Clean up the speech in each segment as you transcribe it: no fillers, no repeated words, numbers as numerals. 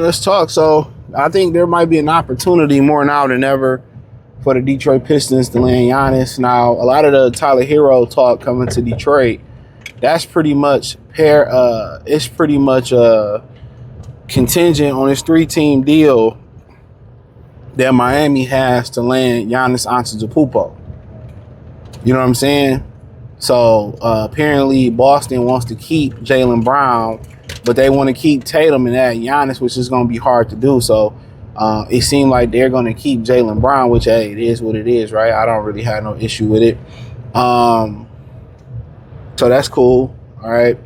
let's talk. So I think there might be an opportunity more now than ever for the Detroit Pistons to land Giannis. Now, a lot of the Tyler Hero talk coming to Detroit, that's pretty much it's pretty much contingent on this 3-team deal that Miami has to land Giannis Antetokounmpo. You know what I'm saying? So apparently Boston wants to keep Jaylen Brown, but they want to keep Tatum and add Giannis, which is going to be hard to do. So it seemed like they're going to keep Jaylen Brown, which, hey, it is what it is, right? I don't really have no issue with it. So that's cool, all right?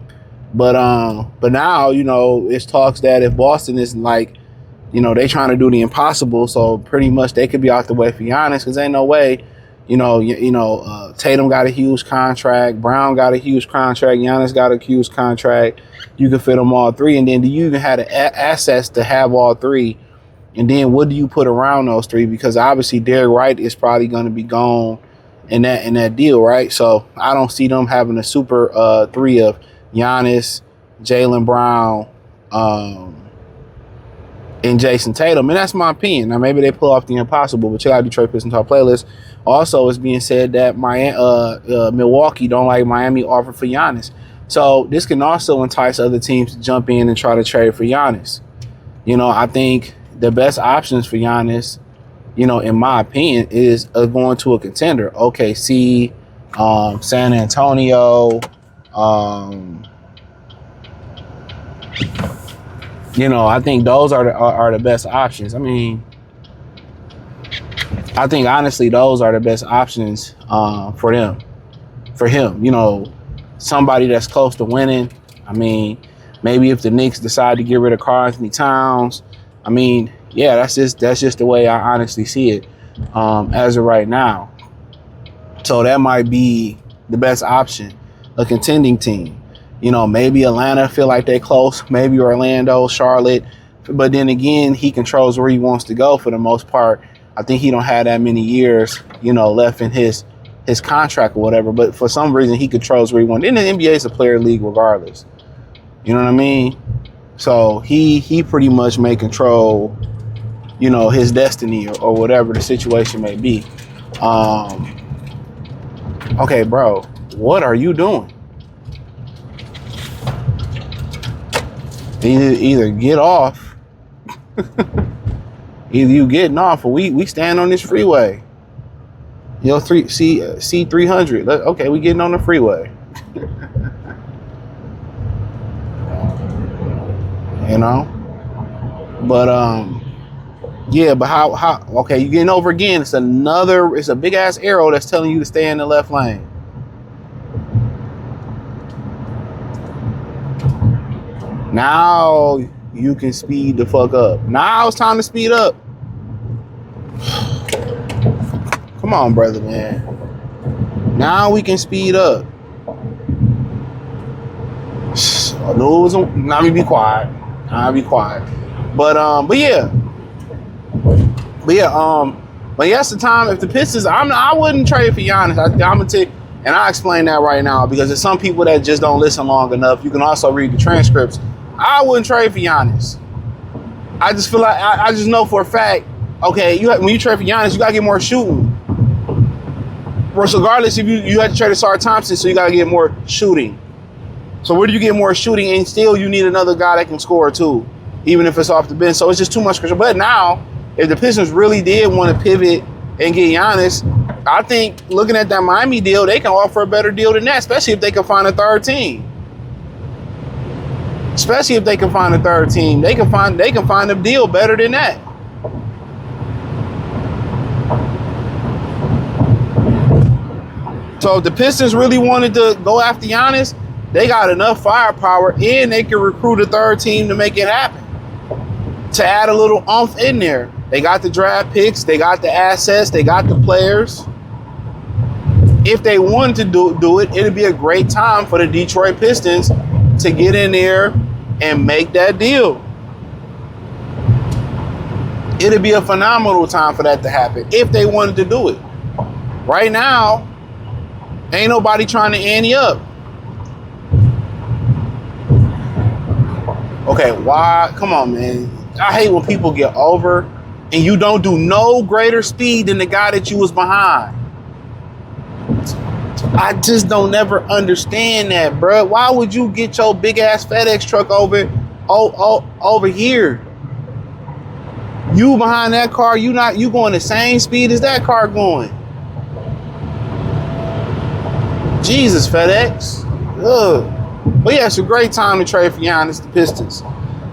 But now, you know, it's talks that if Boston is like, you know, they trying to do the impossible, so pretty much they could be out the way for Giannis, because ain't no way, Tatum got a huge contract, Brown got a huge contract, Giannis got a huge contract. You can fit them all three, and then do you even have the assets to have all three? And then what do you put around those three? Because obviously Derek White is probably going to be gone in that deal, right? So I don't see them having a super three of Giannis, Jaylen Brown, and Jason Tatum. And that's my opinion. Now, maybe they pull off the impossible, but check out Detroit Pistons Talk playlist. Also, it's being said that Milwaukee don't like Miami offer for Giannis. So this can also entice other teams to jump in and try to trade for Giannis. You know, I think the best options for Giannis, you know, in my opinion, is going to a contender. OKC, San Antonio, you know, I think those are the best options. I mean, I think honestly those are the best options for him. You know, somebody that's close to winning. I mean, maybe if the Knicks decide to get rid of Karl-Anthony Towns, I mean, yeah, that's just the way I honestly see it as of right now. So that might be the best option, a contending team. You know, maybe Atlanta feel like they're close, maybe Orlando, Charlotte. But then again, he controls where he wants to go for the most part. I think he don't have that many years, you know, left in his contract or whatever. But for some reason, he controls where he wants. In the NBA, it's a player league regardless. You know what I mean? So he pretty much may control, you know, his destiny or whatever the situation may be. Okay, bro, what are you doing? Either get off, either you getting off, or we stand on this freeway. You know, C300. Okay, we getting on the freeway. You know, but yeah, but how? Okay, you getting over again? It's a big ass arrow that's telling you to stay in the left lane. Now you can speed the fuck up. Now it's time to speed up. Come on, brother, man. Now we can speed up. No, let me be quiet. I'll be quiet. But yeah, that's the time. If the Pistons, I wouldn't trade for Giannis. I'm gonna tell you, and I'll explain that right now because there's some people that just don't listen long enough. You can also read the transcripts. I wouldn't trade for Giannis. I just feel like I just know for a fact. Okay, when you trade for Giannis, you gotta get more shooting. Regardless, if you had to trade Asar Thompson, so you gotta get more shooting. So where do you get more shooting? And still, you need another guy that can score too, even if it's off the bench. So it's just too much control. But now, if the Pistons really did want to pivot and get Giannis, I think looking at that Miami deal, they can offer a better deal than that, especially if they can find a third team. Especially if they can find a third team, they can find a deal better than that. So if the Pistons really wanted to go after Giannis, they got enough firepower and they can recruit a third team to make it happen. To add a little oomph in there. They got the draft picks, they got the assets, they got the players. If they wanted to do it, it'd be a great time for the Detroit Pistons to get in there and make that deal. It'd be a phenomenal time for that to happen if they wanted to do it. Right now, ain't nobody trying to ante up. Okay, why? Come on, man. I hate when people get over and you don't do no greater speed than the guy that you was behind. I just don't never understand that, bro. Why would you get your big ass FedEx truck over here? You behind that car, you going the same speed as that car going. Jesus, FedEx. Ugh. But yeah, it's a great time to trade for Giannis, the Pistons.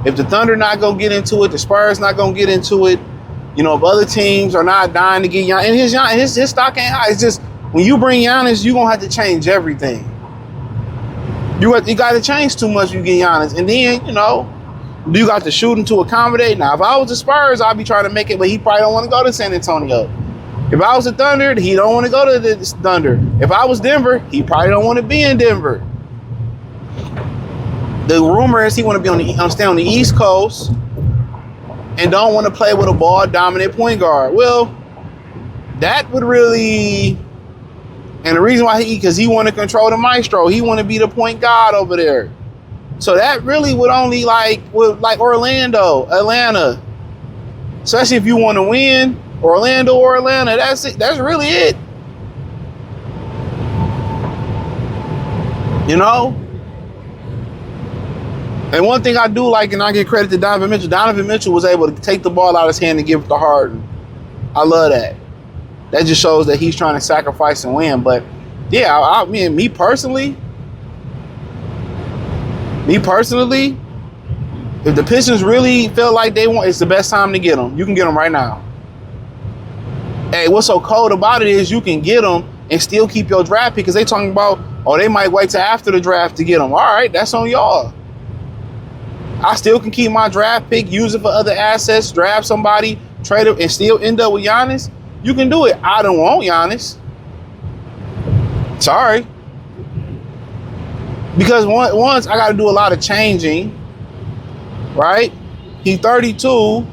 If the Thunder not gonna get into it, the Spurs not gonna get into it. You know, if other teams are not dying to get Giannis, and his stock ain't high. It's just when you bring Giannis, you gonna have to change everything. You got to change too much. You get Giannis, and then you got the shooting to accommodate. Now, if I was the Spurs, I'd be trying to make it, but he probably don't want to go to San Antonio. If I was the Thunder, he don't want to go to the Thunder. If I was Denver, he probably don't want to be in Denver. The rumor is he want to be stay on the East Coast and don't want to play with a ball-dominant point guard. Well, that would really, and the reason why because he want to control the maestro, he want to be the point guard over there. So that really would only like Orlando, Atlanta, especially if you want to win. Orlando or Atlanta, that's it. That's really it. And one thing I do like, and I give credit to Donovan Mitchell. Donovan Mitchell was able to take the ball out of his hand and give it to Harden. I love that. That just shows that he's trying to sacrifice and win. But yeah, I mean, me personally, if the Pistons really feel like they want, it's the best time to get them. You can get them right now. Hey, what's so cold about it is you can get them and still keep your draft pick because they talking about, they might wait till after the draft to get them. All right, that's on y'all. I still can keep my draft pick, use it for other assets, draft somebody, trade it, and still end up with Giannis. You can do it. I don't want Giannis. Sorry. Because once I got to do a lot of changing, right? He's 32.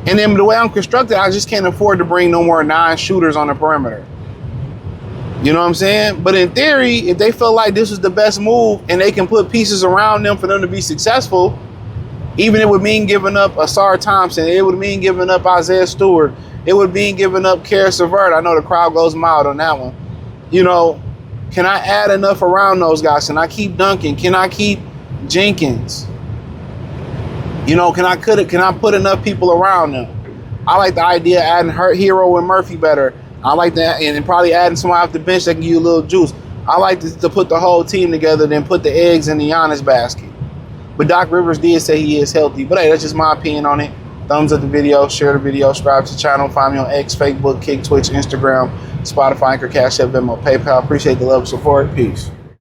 And then the way I'm constructed, I just can't afford to bring no more 9 shooters on the perimeter. You know what I'm saying? But in theory, if they feel like this is the best move and they can put pieces around them for them to be successful, even it would mean giving up Asar Thompson, it would mean giving up Isaiah Stewart, it would mean giving up Karis LeVert. I know the crowd goes mild on that one. Can I add enough around those guys? Can I keep Duncan? Can I keep Jenkins? Can I put enough people around them? I like the idea of adding Hero and Murphy better. I like that, and probably adding somebody off the bench that can give you a little juice. I like to put the whole team together, then put the eggs in the Giannis basket. But Doc Rivers did say he is healthy. But hey, that's just my opinion on it. Thumbs up the video, share the video, subscribe to the channel. Find me on X, Facebook, Kick, Twitch, Instagram, Spotify, Anchor, Cash App, Venmo, PayPal. Appreciate the love and support. Peace.